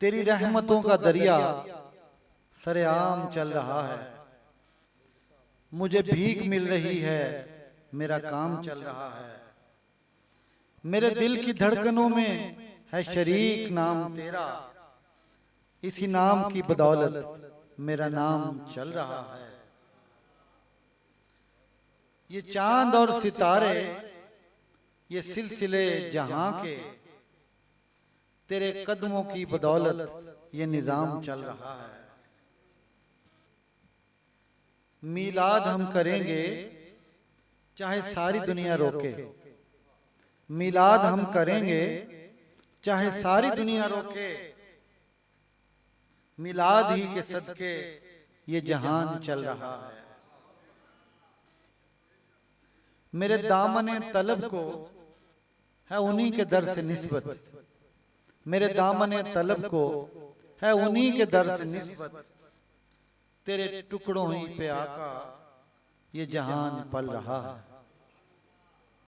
तेरी रहमतों का दरिया सरेआम चल रहा है। मुझे भीख मिल रही है, मेरा काम चल रहा है। मेरे दिल की धड़कनों में है शरीक नाम तेरा, इसी नाम की बदौलत मेरा नाम चल रहा है। ये चांद और सितारे, ये सिलसिले जहां के, तेरे कदमों की बदौलत ये निजाम चल रहा है। मीलाद हम करेंगे चाहे सारी दुनिया रोके, मीलाद हम करेंगे चाहे सारी दुनिया रोके। मिलाद ही के सदके ये जहान चल रहा है। मेरे दामने तलब को है उन्हीं के दर से निस्बत, मेरे दामने तलब को है उन्हीं के दर से निस्बत। तेरे टुकड़ों ही पे आका ये जहान पल रहा है।